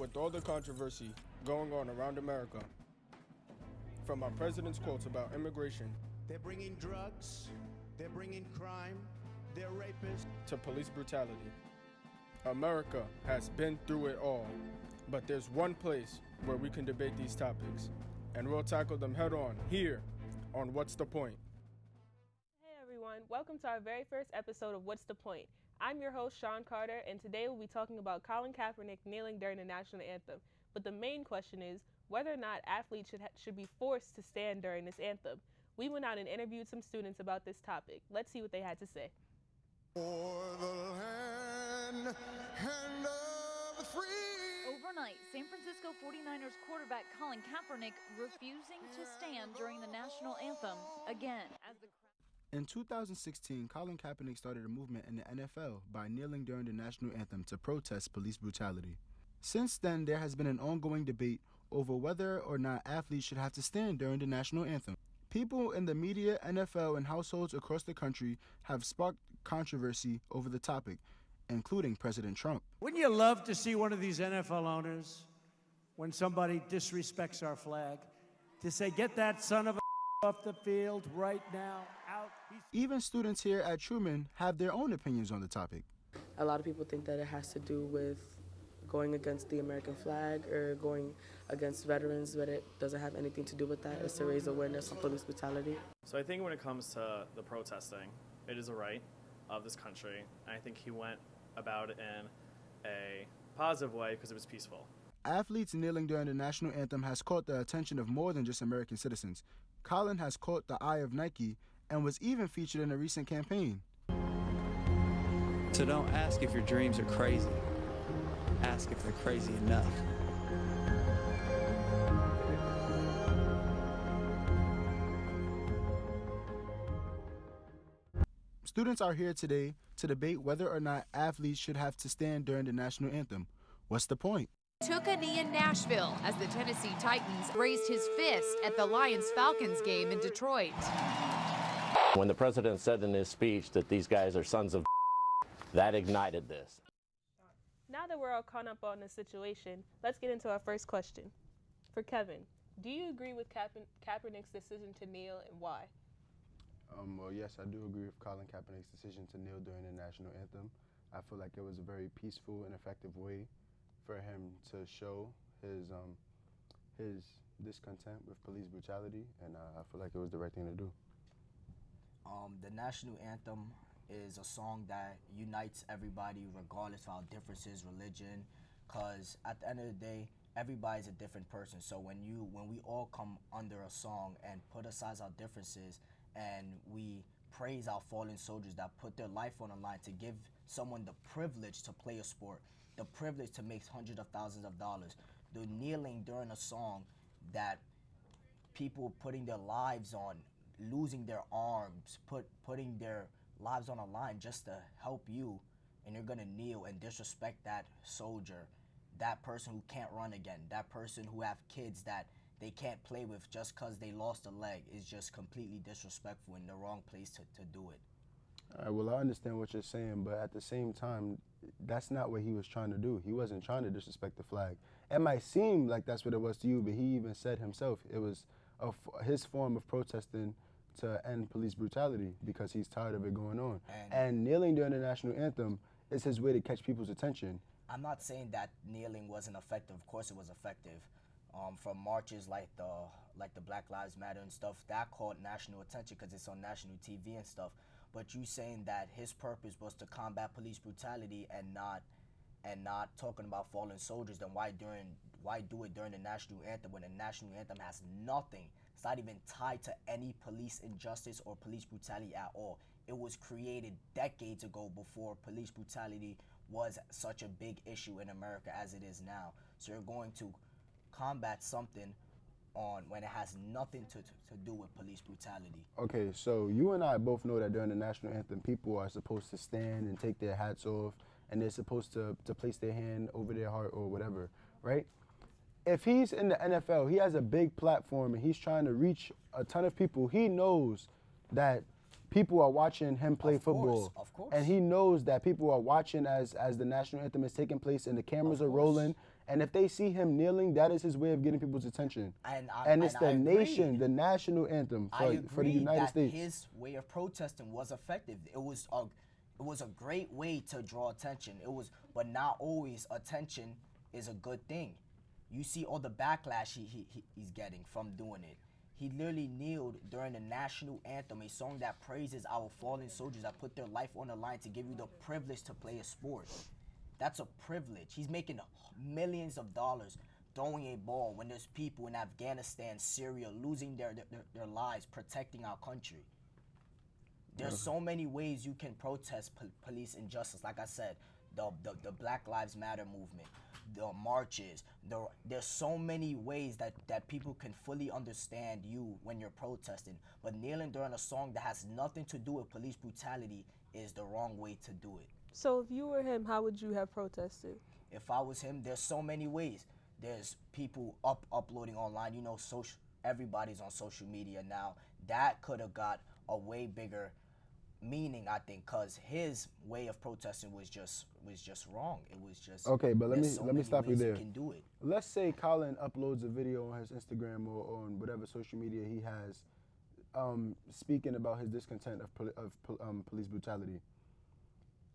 With all the controversy going on around America, from our president's quotes about immigration, they're bringing drugs, they're bringing crime, they're rapists, to police brutality, America has been through it all. But there's one place where we can debate these topics, and we'll tackle them head on here on What's the Point? Hey everyone, welcome to our very first episode of What's the Point? I'm your host, Sean Carter, and today we'll be talking about Colin Kaepernick kneeling during the national anthem. But the main question is whether or not athletes should be forced to stand during this anthem. We went out and interviewed some students about this topic. Let's see what they had to say. For the land and of the free. Overnight, San Francisco 49ers quarterback Colin Kaepernick refusing to stand during the national anthem again as the In 2016, Colin Kaepernick started a movement in the NFL by kneeling during the national anthem to protest police brutality. Since then, there has been an ongoing debate over whether or not athletes should have to stand during the national anthem. People in the media, NFL, and households across the country have sparked controversy over the topic, including President Trump. Wouldn't you love to see one of these NFL owners, when somebody disrespects our flag, to say, get that son of a off the field right now, out. Even students here at Truman have their own opinions on the topic. A lot of people think that it has to do with going against the American flag or going against veterans, but it doesn't have anything to do with that. It's to raise awareness on police brutality. So I think when it comes to the protesting, it is a right of this country, and I think he went about it in a positive way because it was peaceful. Athletes kneeling during the national anthem has caught the attention of more than just American citizens. Colin has caught the eye of Nike and was even featured in a recent campaign. So don't ask if your dreams are crazy. Ask if they're crazy enough. Students are here today to debate whether or not athletes should have to stand during the national anthem. What's the point? Took a knee in Nashville as the Tennessee Titans raised his fist at the Lions-Falcons game in Detroit. When the president said in his speech that these guys are sons of that ignited this. Now that we're all caught up on the situation, let's get into our first question. For Kevin, do you agree with Kaepernick's decision to kneel, and why? Well, yes, I do agree with Colin Kaepernick's decision to kneel during the national anthem. I feel like it was a very peaceful and effective way for him to show his discontent with police brutality, and I feel like it was the right thing to do. The national anthem is a song that unites everybody regardless of our differences, religion, because at the end of the day, everybody's a different person. So when we all come under a song and put aside our differences and we praise our fallen soldiers that put their life on the line to give someone the privilege to play a sport, the privilege to make hundreds of thousands of dollars, the kneeling during a song that people putting their lives on, losing their arms, putting their lives on a line just to help you, and you're gonna kneel and disrespect that soldier, that person who can't run again, that person who have kids that they can't play with just because they lost a leg, is just completely disrespectful in the wrong place to do it. All right, well, I understand what you're saying, but at the same time, that's not what he was trying to do. He wasn't trying to disrespect the flag. It might seem like that's what it was to you, but he even said himself it was his form of protesting to end police brutality because he's tired of it going on. And kneeling during the national anthem is his way to catch people's attention. I'm not saying that kneeling wasn't effective. Of course it was effective. From marches like the Black Lives Matter and stuff, that caught national attention because it's on national TV and stuff. But you saying that his purpose was to combat police brutality and not talking about fallen soldiers, then why do it during the national anthem when the national anthem has nothing? It's not even tied to any police injustice or police brutality at all. It was created decades ago before police brutality was such a big issue in America as it is now. So you're going to combat something when it has nothing to do with police brutality. Okay, so you and I both know that during the national anthem, people are supposed to stand and take their hats off, and they're supposed to place their hand over their heart or whatever, right? If he's in the NFL, he has a big platform and he's trying to reach a ton of people. He knows that people are watching him play football. Of course. And he knows that people are watching as the national anthem is taking place and the cameras are rolling And if they see him kneeling, that is his way of getting people's attention. And it's I the nation, agreed. the national anthem I agree for the United that States. his way of protesting was effective. It was a great way to draw attention. But not always attention is a good thing. You see all the backlash he's getting from doing it. He literally kneeled during the national anthem, a song that praises our fallen soldiers that put their life on the line to give you the privilege to play a sport. That's a privilege. He's making millions of dollars throwing a ball when there's people in Afghanistan, Syria, losing their lives protecting our country. There's so many ways you can protest police injustice. Like I said, the Black Lives Matter movement, the marches. There's so many ways that people can fully understand you when you're protesting. But kneeling during a song that has nothing to do with police brutality is the wrong way to do it. So if you were him, how would you have protested? If I was him, there's so many ways. There's people uploading online. You know, everybody's on social media now. That could have got a way bigger meaning, I think, because his way of protesting was just wrong. It was just okay. But let me stop you there. You can do it. Let's say Colin uploads a video on his Instagram or on whatever social media he has, speaking about his discontent of police brutality.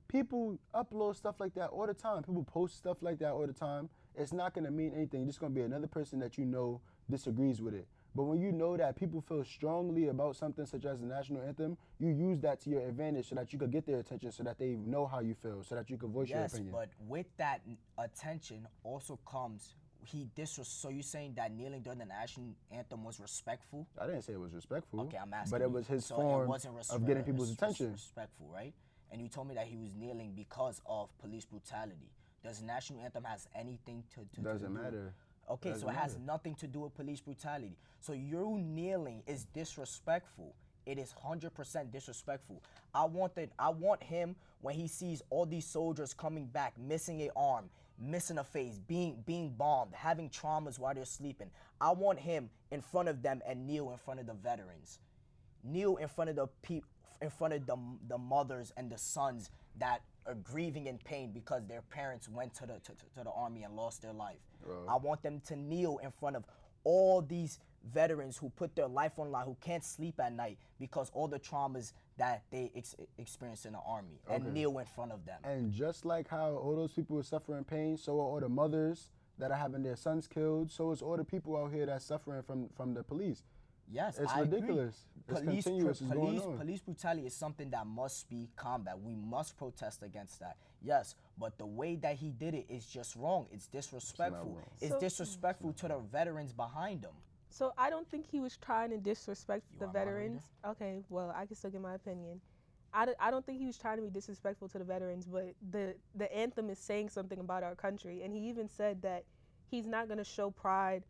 People upload stuff like that all the time. People post stuff like that all the time. It's not going to mean anything. It's just going to be another person that you know disagrees with it. But when you know that people feel strongly about something such as the national anthem, you use that to your advantage so that you could get their attention, so that they know how you feel, so that you can voice your opinion. Yes, but with that attention also comes so you're saying that kneeling during the national anthem was respectful? I didn't say it was respectful. Okay, I'm asking. But it was his form of getting people's attention. Respectful, right? And you told me that he was kneeling because of police brutality. Does the national anthem has anything to Doesn't do matter. Okay, so it has nothing to do with police brutality. So you kneeling is disrespectful. It is 100% disrespectful. I want him, when he sees all these soldiers coming back, missing an arm, missing a face, being bombed, having traumas while they're sleeping. I want him in front of them and kneel in front of the veterans. Kneel in front of the mothers and the sons that are grieving in pain because their parents went to the army and lost their life. I want them to kneel in front of all these veterans who put their life on line, who can't sleep at night because all the traumas that they experienced in the army, and kneel in front of them. And just like how all those people are suffering pain, so are all the mothers that are having their sons killed, so is all the people out here that's suffering from the police. Yes, it's I ridiculous. Agree. It's continuous. It's going on. Police brutality is something that must be combated. We must protest against that. Yes, but the way that he did it is just wrong. It's disrespectful. It's disrespectful to the veterans behind him. So I don't think he was trying to disrespect the veterans. Okay, well, I can still give my opinion. I don't think he was trying to be disrespectful to the veterans, but the anthem is saying something about our country. And he even said that he's not going to show pride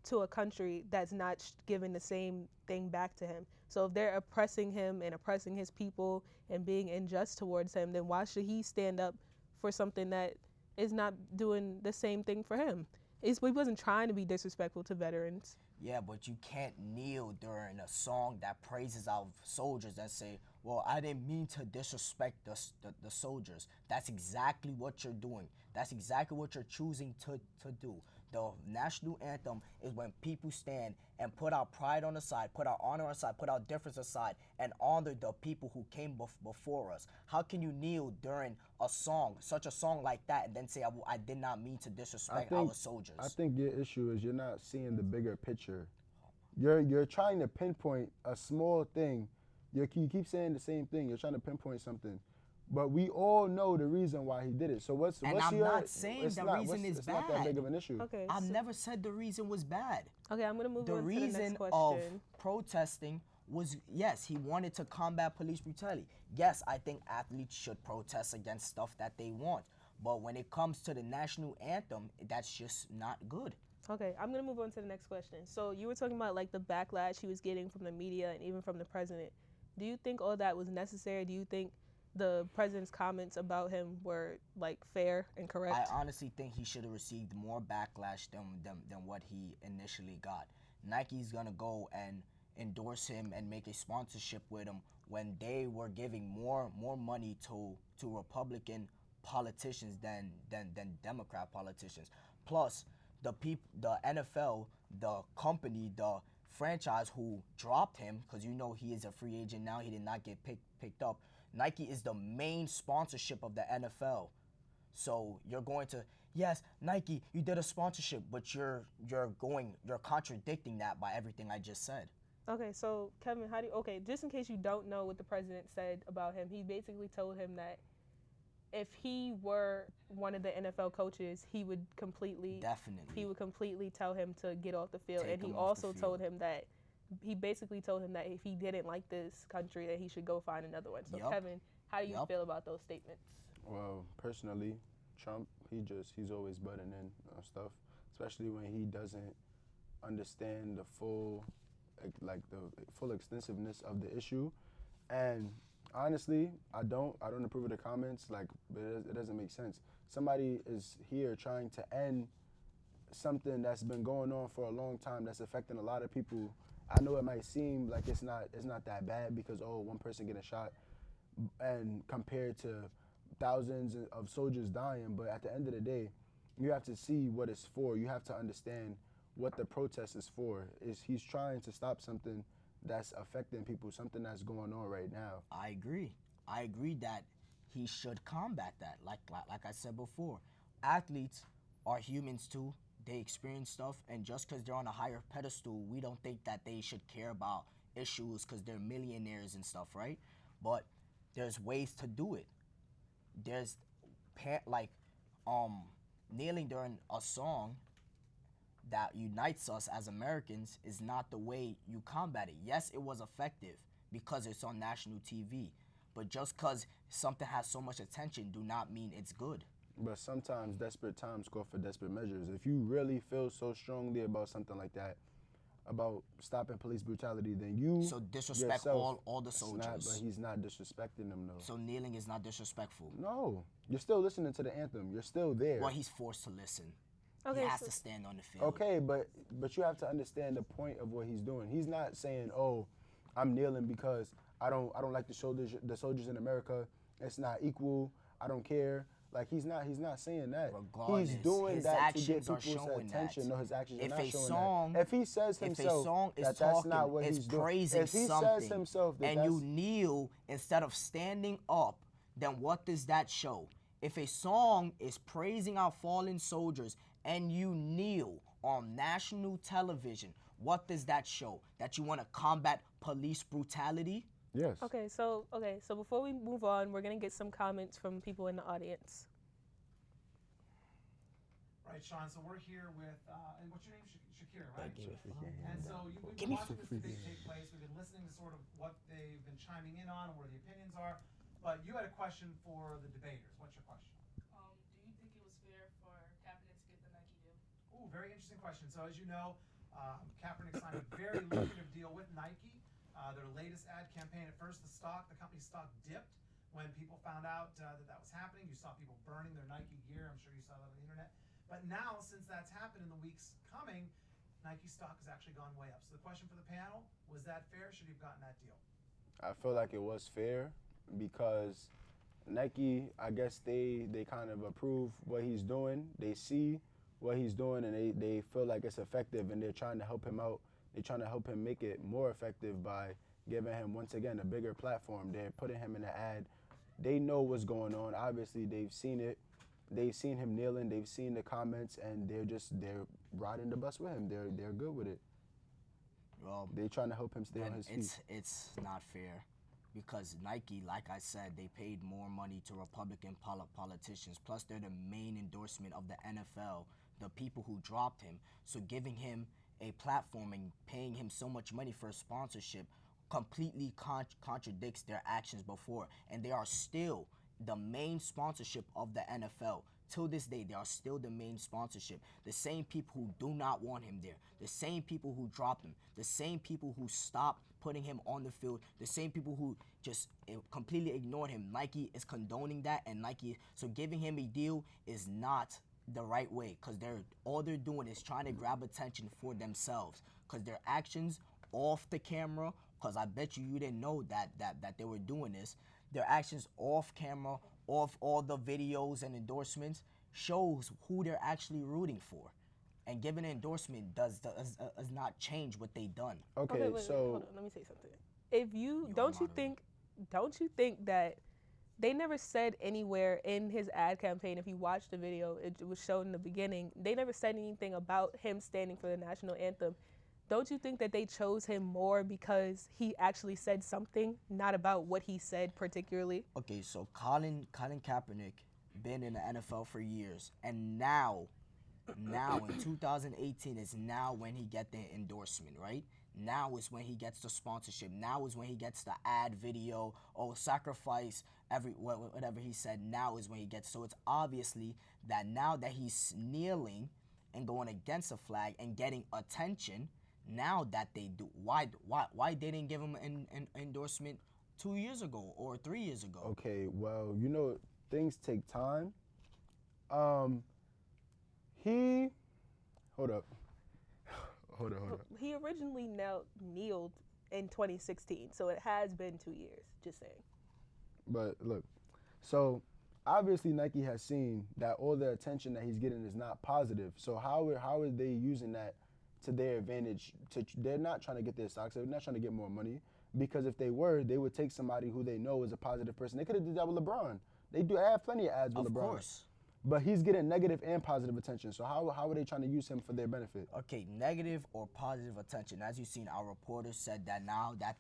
to a country that's not giving the same thing back to him. So if they're oppressing him and oppressing his people and being unjust towards him, then why should he stand up for something that is not doing the same thing for him? He wasn't trying to be disrespectful to veterans. Yeah, but you can't kneel during a song that praises our soldiers and say, well, I didn't mean to disrespect the soldiers. That's exactly what you're doing. That's exactly what you're choosing to do. The national anthem is when people stand and put our pride on the side, put our honor aside, put our difference aside, and honor the people who came before us. How can you kneel during a song, such a song like that, and then say, I did not mean to disrespect our soldiers? I think your issue is you're not seeing the bigger picture. You're trying to pinpoint a small thing. You keep saying the same thing. You're trying to pinpoint something. But we all know the reason why he did it. So what's I'm your... not saying the reason is bad. It's not that big of an issue. Okay, I've never said the reason was bad. Okay, I'm going to move on to the next question. The reason of protesting was, yes, he wanted to combat police brutality. Yes, I think athletes should protest against stuff that they want. But when it comes to the national anthem, that's just not good. Okay, I'm going to move on to the next question. So you were talking about like the backlash he was getting from the media and even from the president. Do you think all that was necessary? Do you think the president's comments about him were like fair and correct? I honestly think he should have received more backlash than what he initially got. Nike's gonna go and endorse him and make a sponsorship with him when they were giving more money to Republican politicians than Democrat politicians. Plus, the NFL, the company, the franchise who dropped him, because you know he is a free agent now, he did not get picked up. Nike is the main sponsorship of the NFL. So you're going to, yes, Nike, you did a sponsorship, but you're contradicting that by everything I just said. Okay, so Kevin, just in case you don't know what the president said about him, he basically told him that if he were one of the NFL coaches, he would completely tell him to get off the field. And he also told him that he basically told him that if he didn't like this country, that he should go find another one. So Kevin, how do you feel about those statements? Well, personally, Trump, he's always butting in on stuff, especially when he doesn't understand the full extensiveness of the issue. And honestly, I don't approve of the comments, but it doesn't make sense. Somebody is here trying to end something that's been going on for a long time that's affecting a lot of people. I know it might seem like it's not that bad because one person getting shot and compared to thousands of soldiers dying, but at the end of the day, you have to see what it's for. You have to understand what the protest is for. He's trying to stop something that's affecting people, something that's going on right now. I agree that he should combat that. Like I said before, athletes are humans too. They experience stuff, and just because they're on a higher pedestal, we don't think that they should care about issues because they're millionaires and stuff, right? But there's ways to do it. There's kneeling during a song that unites us as Americans is not the way you combat it. Yes, it was effective because it's on national TV, but just because something has so much attention do not mean it's good. But sometimes desperate times call for desperate measures. If you really feel so strongly about something like that, about stopping police brutality, then you disrespect yourself, all the soldiers. But he's not disrespecting them though. So kneeling is not disrespectful. No, you're still listening to the anthem. You're still there. Well, he's forced to listen. Okay, he has to stand on the field. Okay, but you have to understand the point of what he's doing. He's not saying, "Oh, I'm kneeling because I don't like the soldiers in America. It's not equal. I don't care." Like he's not saying that. Regardless, he's doing his that to get actions are people's showing attention. that. No, his actions are If not a showing song, that. If he says himself that's not what he's doing. Praising If he something, says himself that and you kneel instead of standing up, then what does that show? If a song is praising our fallen soldiers and you kneel on national television, what does that show? That you want to combat police brutality? Yes. Okay, so before we move on, we're gonna get some comments from people in the audience. Right, Sean. So we're here with, and what's your name? Shakira, right? And so we've been watching this debate take place. We've been listening to sort of what they've been chiming in on and where the opinions are. But you had a question for the debaters. What's your question? Do you think it was fair for Kaepernick to get the Nike deal? Ooh, very interesting question. So as you know, Kaepernick signed a very lucrative deal with Nike. Their latest ad campaign, at first the company's stock dipped when people found out that was happening. You saw people burning their Nike gear. I'm sure you saw that on the internet. But now, since that's happened in the weeks coming, Nike stock has actually gone way up. So the question for the panel, was that fair? Should he have gotten that deal? I feel like it was fair because Nike, I guess they kind of approve what he's doing. They see what he's doing and they feel like it's effective and they're trying to help him out. They're trying to help him make it more effective by giving him, once again, a bigger platform. They're putting him in the ad. They know what's going on. Obviously, they've seen it. They've seen him kneeling. They've seen the comments, and they're riding the bus with him. They're good with it. Well, they're trying to help him stay on his feet. It's not fair because Nike, like I said, they paid more money to Republican politicians. Plus, they're the main endorsement of the NFL, the people who dropped him. So giving him a platform and paying him so much money for a sponsorship completely contradicts their actions before. And they are still the main sponsorship of the NFL. Till this day, they are still the main sponsorship. The same people who do not want him there, the same people who dropped him, the same people who stopped putting him on the field, the same people who just completely ignored him. Nike is condoning that, and so giving him a deal is not the right way because all they're doing is trying to grab attention for themselves because their actions off the camera, because I bet you didn't know that they were doing this. Their actions off camera off all the videos and endorsements shows who they're actually rooting for. And giving an endorsement does not change what they done. Okay, wait, so hold on, let me say something. If you don't you think that they never said anywhere in his ad campaign, if you watch the video, it was shown in the beginning, they never said anything about him standing for the national anthem. Don't you think that they chose him more because he actually said something, not about what he said particularly? Okay, so Colin Kaepernick been in the NFL for years, and now in 2018 is now when he get the endorsement, right? Now is when he gets the sponsorship. Now is when he gets the ad video. Oh, sacrifice whatever he said. Now is when he gets. So it's obviously that now that he's kneeling and going against the flag and getting attention. Now that they do, why they didn't give him an endorsement 2 years ago or 3 years ago? Okay, well, things take time. Hold up. He originally kneeled in 2016, so it has been 2 years, just saying. But look, so obviously Nike has seen that all the attention that he's getting is not positive. So how are they using that to their advantage? They're not trying to get their stocks. They're not trying to get more money, because if they were, they would take somebody who they know is a positive person. They could have did that with LeBron. They have plenty of ads with LeBron. Of course. But he's getting negative and positive attention. So how are they trying to use him for their benefit? Okay, negative or positive attention. As you've seen, our reporters said that now that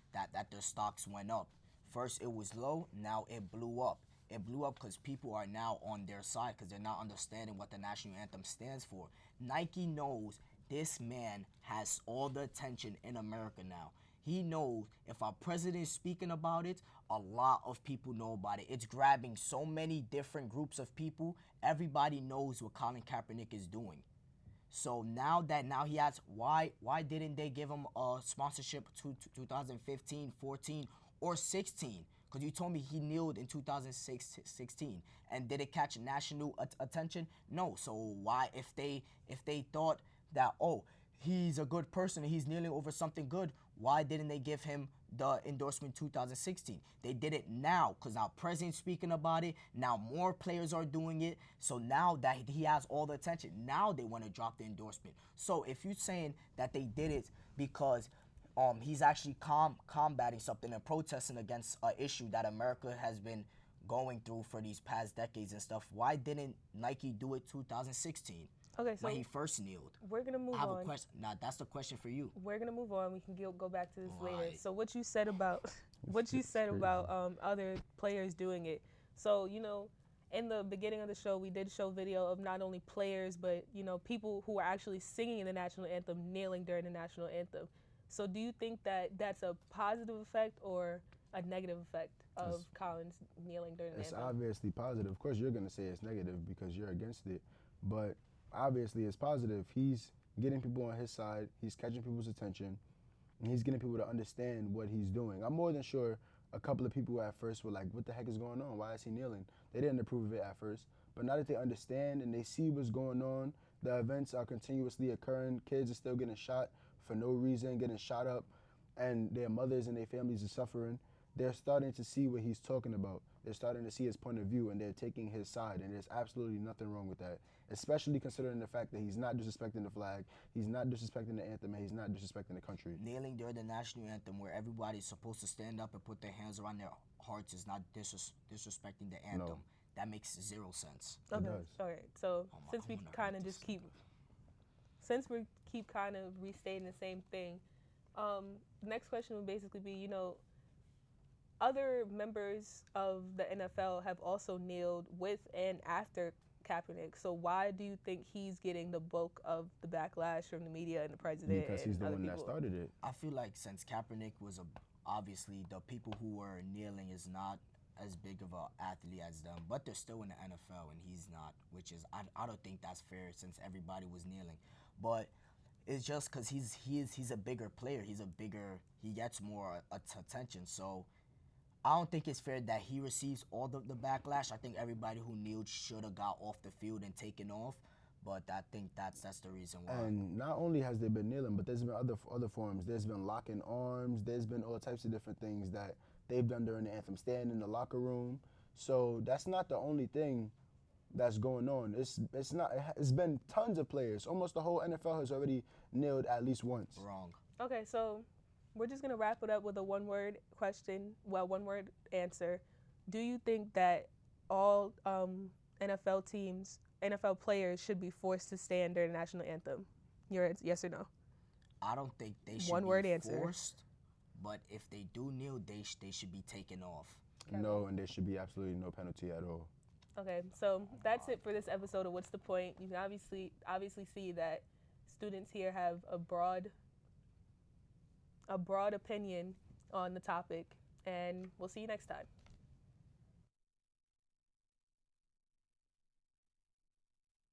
their stocks went up. First it was low, now it blew up. It blew up because people are now on their side because they're not understanding what the national anthem stands for. Nike knows this man has all the attention in America now. He knows if our president is speaking about it, a lot of people know about it. It's grabbing so many different groups of people. Everybody knows what Colin Kaepernick is doing. So now he has, why didn't they give him a sponsorship to 2015, 14, or 16? Because you told me he kneeled in 2016, and did it catch national attention? No. So why, if they thought that, oh, he's a good person and he's kneeling over something good, why didn't they give him the endorsement 2016? They did it now because now president's speaking about it. Now more players are doing it. So now that he has all the attention, now they want to drop the endorsement. So if you're saying that they did it because he's actually combating something and protesting against an issue that America has been going through for these past decades and stuff, why didn't Nike do it 2016? Okay, so when he first kneeled. We're gonna move on. I have a question. Now that's the question for you. We're gonna move on. We can go back to this later. So what you said about other players doing it. So in the beginning of the show, we did show video of not only players but people who are actually singing the national anthem kneeling during the national anthem. So do you think that that's a positive effect or a negative effect of Collins kneeling during the anthem? It's obviously positive. Of course, you're gonna say it's negative because you're against it, but obviously it's positive. He's getting people on his side, he's catching people's attention, and he's getting people to understand what he's doing. I'm more than sure a couple of people at first were like, what the heck is going on? Why is he kneeling? They didn't approve of it at first, but now that they understand and they see what's going on, the events are continuously occurring, kids are still getting shot for no reason, getting shot up, and their mothers and their families are suffering. They're starting to see what he's talking about. They're starting to see his point of view, and they're taking his side, and there's absolutely nothing wrong with that, especially considering the fact that he's not disrespecting the flag, he's not disrespecting the anthem, and he's not disrespecting the country. Kneeling during the national anthem, where everybody's supposed to stand up and put their hands around their hearts, is not disrespecting the anthem. No. That makes zero sense. Okay, all right. So since we kind of keep kind of restating the same thing, next question would basically be, other members of the NFL have also kneeled with and after Kaepernick. So why do you think he's getting the bulk of the backlash from the media and the president? Because he's the one that started it. I feel like since Kaepernick was obviously the people who were kneeling is not as big of an athlete as them, but they're still in the NFL and he's not, which is I don't think that's fair since everybody was kneeling. But it's just because he's a bigger player. He gets more attention. So I don't think it's fair that he receives all the backlash. I think everybody who kneeled should have got off the field and taken off, but I think that's the reason why. And not only has there been kneeling, but there's been other forms. There's been locking arms. There's been all types of different things that they've done during the anthem. Staying in the locker room, So that's not the only thing that's going on. It's not. It's been tons of players. Almost the whole NFL has already kneeled at least once. Wrong. Okay, so we're just gonna wrap it up with a one-word question. Well, one-word answer. Do you think that all NFL teams, NFL players should be forced to stand during the national anthem? Yes or no? I don't think they should One-word be answer. forced, but if they do kneel, they should be taken off. No, and there should be absolutely no penalty at all. Okay, so that's it for this episode of What's the Point? You can obviously see that students here have a broad opinion on the topic, and we'll see you next time.